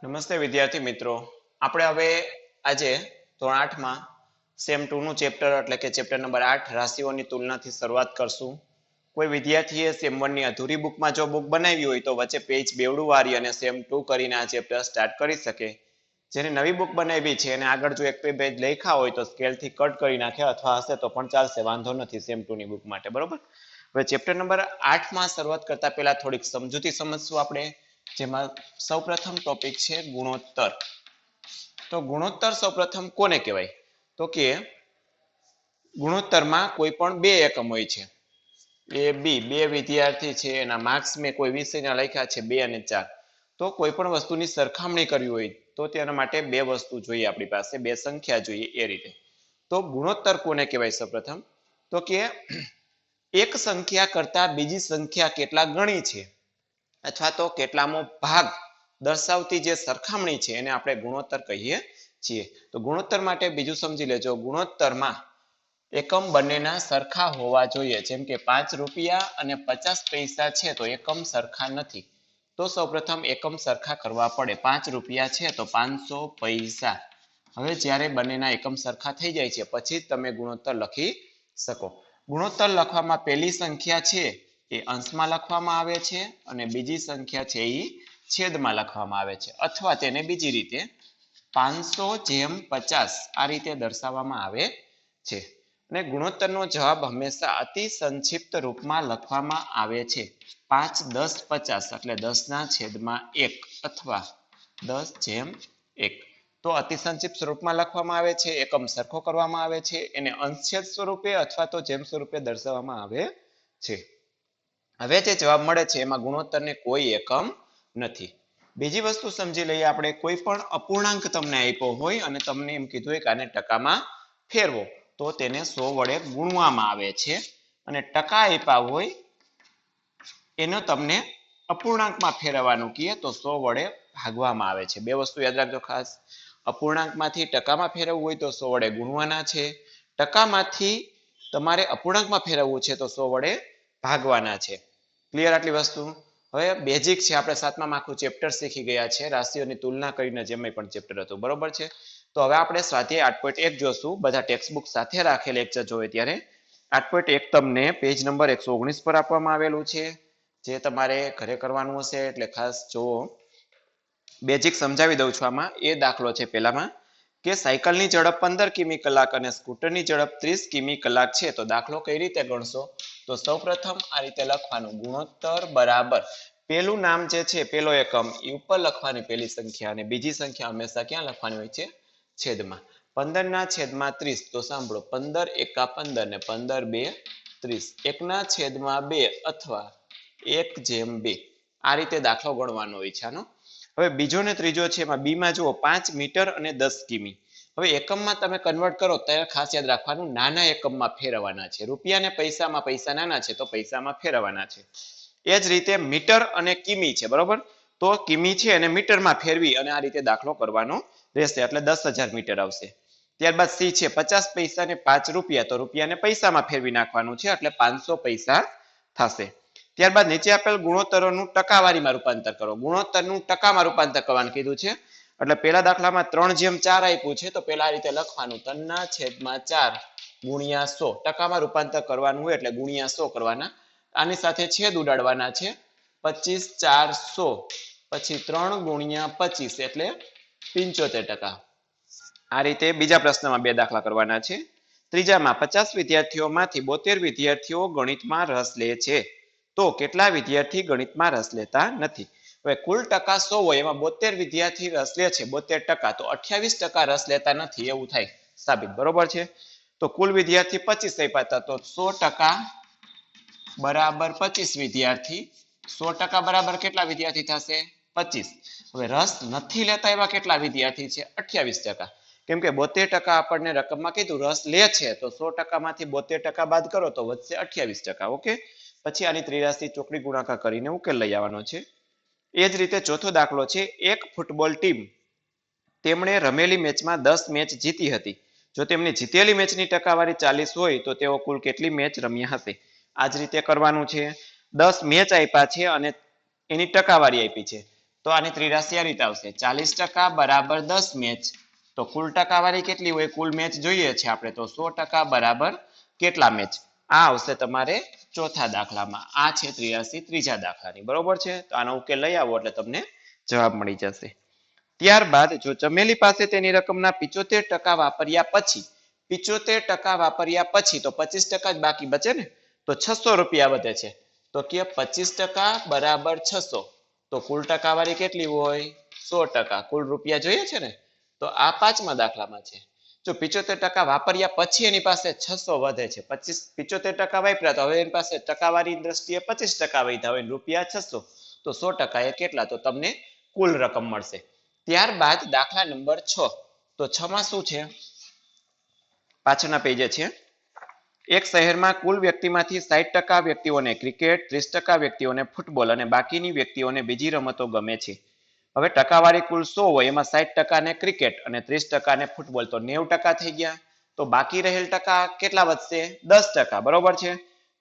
નમસ્તે વિદ્યાર્થી મિત્રો, આપણે હવે આજે ધોરણ 8 માં સેમ 2 નું ચેપ્ટર એટલે કે ચેપ્ટર નંબર 8 રાશિઓની તુલનાથી શરૂઆત કરશું. કોઈ વિદ્યાર્થીએ સેમ 1 ની અધૂરી બુકમાં જો બુક બનાવી હોય તો વચ્ચે પેજ બેવડું વારી અને સેમ 2 કરીને આ ચેપ્ટર સ્ટાર્ટ કરી શકે. જેને નવી બુક બનાવી છે અને આગળ જો એક પેજ લખ્યા હોય તો સ્કેલથી કટ કરી નાખે અથવા હશે તો પણ ચાલશે, વાંધો નથી સેમ 2 ની બુક માટે. બરોબર. હવે ચેપ્ટર નંબર 8 માં શરૂઆત કરતા પહેલા થોડીક સમજૂતી સમજશું આપણે, જેમાં સૌપ્રથમ ટોપિક છે ગુણોત્તર. તો ગુણોત્તર સૌપ્રથમ કોને કહેવાય? તો કે ગુણોત્તરમાં કોઈ પણ બે એકમ હોય છે. એ બી બે વિદ્યાર્થી છે, એના માર્ક્સ મેં કોઈ વિષયના લખ્યા છે 2 અને 4. તો કોઈ પણ વસ્તુની સરખામણી કરવી હોય તો તેના માટે બે વસ્તુ જોઈએ, આપણી પાસે બે સંખ્યા જોઈએ એ રીતે. તો ગુણોત્તર કોને કહેવાય? સૌપ્રથમ તો કે એક સંખ્યા કરતા બીજી સંખ્યા કેટલા ગણી છે અથવા તો કેટલામો ભાગ દર્શાવતી જે સરખામણી છે એને આપણે ગુણોત્તર કહીએ છીએ. તો ગુણોત્તર માટે બીજું સમજી લેજો, ગુણોત્તરમાં એકમ બંનેના સરખા હોવા જોઈએ. જેમ કે 5 રૂપિયા અને 50 પૈસા છે તો એકમ સરખા નથી, તો સૌપ્રથમ એકમ સરખા કરવા પડે. 5 રૂપિયા છે તો 500 પૈસા. હવે જ્યારે બંનેના એકમ સરખા થઈ જાય છે પછી તમે ગુણોત્તર લખી શકો. ગુણોત્તર લખવામાં પહેલી સંખ્યા છે એ અંશમાં લખવામાં આવે છે અને બીજી સંખ્યા છે એ છેદમાં લખવામાં આવે છે, અથવા તેને બીજી રીતે 500/50 આ રીતે દર્શાવવામાં આવે છે. અને ગુણોત્તરનો જવાબ હંમેશા અતિ સંક્ષિપ્ત રૂપમાં લખવામાં આવે છે. 5, 10, 50 એટલે 10/1 અથવા 10/1. તો અતિ સંક્ષિપ્ત સ્વરૂપમાં લખવામાં આવે છે, એકમ સરખો કરવામાં આવે છે, એને અંશછેદ સ્વરૂપે અથવા તો જેમ સ્વરૂપે દર્શાવવામાં આવે છે. હવે જે જવાબ મળે છે એમાં ગુણોત્તરને કોઈ એકમ નથી. બીજી વસ્તુ સમજી લઈએ આપણે, કોઈ પણ અપૂર્ણાંક તમને આપ્યો હોય અને તમને એમ કીધું હોય કે આને ટકામાં ફેરવો તો તેને 100 વડે ગુણવામાં આવે છે, અને ટકા આપ્યા હોય એનો તમને અપૂર્ણાંકમાં ફેરવવાનું કહે તો 100 વડે ભાગવામાં આવે છે. બે વસ્તુ યાદ રાખજો ખાસ, અપૂર્ણાંકમાંથી ટકામાં ફેરવવું હોય તો 100 વડે ગુણવાના છે, ટકામાંથી તમારે અપૂર્ણાંકમાં ફેરવવું છે તો 100 વડે ભાગવાના છે. ક્લિયર આટલી વસ્તુ? હવે બેઝિક છે, આપણે 7મા આખું ચેપ્ટર શીખી ગયા છે રાશિઓની તુલના કરીને, જેમાં પણ ચેપ્ટર હતું. બરોબર છે. તો હવે આપણે સ્વાધ્યાય 8.1 જોશું. બધા ટેક્સ્ટ બુક સાથે રાખે લેક્ચર જોવે ત્યારે. 8.1 તમને પેજ નંબર 119 પર આપવામાં આવેલું છે, જે તમારે ઘરે કરવાનું હશે એટલે ખાસ જોવો. બેઝિક સમજાવી દઉં છું. આમાં એ દાખલો છે પહેલામાં કે સાયકલની ઝડપ 15 કિમી કલાક અને સ્કૂટરની ઝડપ 30 કિમી કલાક છે. તો દાખલો કઈ રીતે ગણશો? તો સૌપ્રથમ આ રીતે લખવાનું, ગુણોત્તર બરાબર પેલું નામ જે છે પેલો એકમ એ ઉપર લખવાની પહેલી સંખ્યા, અને બીજી સંખ્યા હંમેશા ક્યાં લખવાની હોય છે? છેદમાં. 15/30. તો સાંભળો, 15 એકા 15 ને 15 2 30. 1/2 અથવા 1/2 આ રીતે દાખલો ગણવાનો હોય છે આનો. હવે બીજો ને ત્રીજો છે એમાં બી માં જુઓ 5 મીટર અને 10 કિમી. હવે એકમમાં તમે કન્વર્ટ કરો ત્યારે ખાસ યાદ રાખવાનું, નાના એકમમાં ફેરવવાના છે. રૂપિયા ને પૈસામાં પૈસા નાના છે તો પૈસામાં ફેરવવાના છે. એ જ રીતે મીટર અને કિમી છે. બરોબર. તો કિમી છે અને મીટરમાં ફેરવી અને આ રીતે દાખલો કરવાનો રહેશે, એટલે 10,000 મીટર આવશે. ત્યારબાદ સી છે 50 પૈસા ને 5 રૂપિયા. તો રૂપિયાને પૈસામાં ફેરવી નાખવાનું છે એટલે 500 પૈસા થશે. ત્યારબાદ નીચે આપેલ ગુણોત્તરોનું ટકાવારીમાં રૂપાંતર કરો. ગુણોત્તરનું ટકામાં રૂપાંતર કરવાનું કીધું છે, એટલે પેલા દાખલામાં 3/4 આપ્યું છે તો પેલા આ રીતે લખવાનું, 3/4 ગુણ્યા 100. ટકામાં રૂપાંતર કરવાનું હોય એટલે ગુણ્યા 100 કરવાના. આની સાથે છેદ ઉડાડવાના છે. 25/4 100 પછી 3 ગુણ્યા 25 એટલે 75%. આ રીતે બીજા પ્રશ્નમાં બે દાખલા કરવાના છે. ત્રીજામાં 50 વિદ્યાર્થીઓમાંથી 72 વિદ્યાર્થીઓ ગણિતમાં રસ લે છે, તો કેટલા વિદ્યાર્થી ગણિતમાં રસ લેતા નથી? હવે કુલ ટકા 100 હોય, એમાં 72 વિદ્યાર્થી રસ લે છે 72%, તો 28% રસ લેતા નથી એવું થાય સાબિત. બરોબર છે. તો કુલ વિદ્યાર્થી 25 આપ્યા હતા, તો 100% બરાબર 25 વિદ્યાર્થી. 100% બરાબર કેટલા વિદ્યાર્થી થશે? 25. હવે રસ નથી લેતા એવા કેટલા વિદ્યાર્થી છે? 28%. કેમ કે 72% આપણને રકમમાં કીધું રસ લે છે, તો 100% માંથી 72% બાદ કરો તો વધશે 28%. ઓકે. પછી આની ત્રિરાશી ચોકડી ગુણાકાર કરીને ઉકેલ લઈ આવવાનો છે. એ જ રીતે ચોથો દાખલો છે, એક ફૂટબોલ ટીમ તેમણે રમેલી મેચમાં 10 મેચ જીતી હતી. જો તેમની જીતેલી મેચની ટકાવારી 40 હોય તો તેઓ કુલ કેટલી મેચ રમ્યા હશે? આ જ રીતે કરવાનું છે. 10 મેચ આપ્યા છે અને એની ટકાવારી આપી છે. તો આની ત્રિરાશી આ રીતે આવશે 40% બરાબર 10 મેચ તો કુલ ટકાવારી કેટલી હોય કુલ મેચ જોઈએ છે આપણે તો 100% બરાબર કેટલા મેચ આ આવશે તમારે ચોથા દાખલામાં આ છે ત્રિરાશી ત્રીજા દાખલાની બરોબર છે તો આનો ઉકેલ લઈ આવો એટલે તમને જવાબ મળી જશે ત્યારબાદ જો ચમેલી પાસે તેની રકમના 75% વાપર્યા પછી 75% વાપર્યા પછી તો 25% જ બાકી બચે ને તો 600 રૂપિયા વધે છે તો કે 25% બરાબર 600 તો કુલ ટકાવારી કેટલી હોય 100% કુલ રૂપિયા જોઈએ છે ને તો આ પાંચમા દાખલામાં છે જો 75% વાપર્યા પછી એની પાસે 600 વધે છે 75% વાપર્યા તો હવે એની પાસે ટકાવારી દ્રષ્ટિએ 25% વધ્યા હોય રૂપિયા 600 તો 100% એ કેટલા તો તમને કુલ રકમ મળશે ત્યારબાદ દાખલા નંબર 6 તો 6 માં શું છે પાછળના પેજે છે એક શહેરમાં કુલ વ્યક્તિમાંથી 60% વ્યક્તિઓને ક્રિકેટ 30% વ્યક્તિઓને ફૂટબોલ અને બાકીની વ્યક્તિઓને બીજી રમતો ગમે છે હવે ટકાવારી કુલ 100 હોય એમાં 60% ને ક્રિકેટ અને 30% ને ફૂટબોલ તો 90% થઈ ગયા તો બાકી રહેલ ટકા કેટલા વધશે 10% બરોબર છે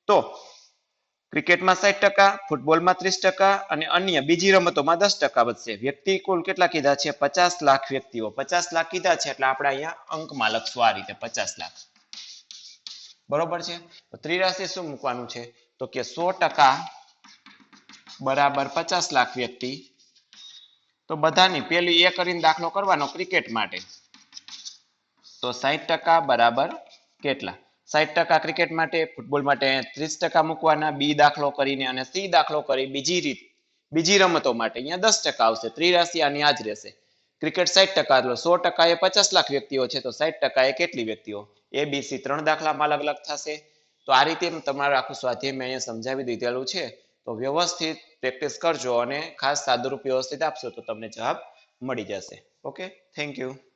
તો ક્રિકેટમાં 60% ફૂટબોલમાં 30% અને અન્ય બીજી રમતોમાં 10% વધશે વ્યક્તિ કુલ કેટલા કીધા છે 50 લાખ વ્યક્તિઓ 50 લાખ કીધા છે એટલે આપણે અહીંયા અંકમાં લખશું આ રીતે 50 લાખ બરોબર છે તો ત્રિરાશી શું મૂકવાનું છે તો કે 100% બરાબર 50 લાખ વ્યક્તિ તો બધાની પેલી એ કરીને દાખલો કરવાનો ક્રિકેટ માટે તો 60% બરાબર કેટલા 60% ક્રિકેટ માટે ફૂટબોલ માટે 30% મૂકવાના બી દાખલો કરીને અને સી દાખલો કરી બીજી રમતો માટે અહીંયા 10% આવશે ત્રિરાશી આની આ જ રહેશે ક્રિકેટ 60% એટલે 100% એ 50 લાખ વ્યક્તિઓ છે તો 60% એ કેટલી વ્યક્તિઓ એ બી સી ત્રણ દાખલામાં અલગ અલગ થશે તો આ રીતે તમારું આખું સ્વાધ્યાય મેં અહીંયા સમજાવી દીધેલું છે તો વ્યવસ્થિત પ્રેક્ટિસ કરજો અને ખાસ સાદુરૂપ વ્યવસ્થિત આપશો તો તમને જવાબ મળી જશે ઓકે થેન્ક યુ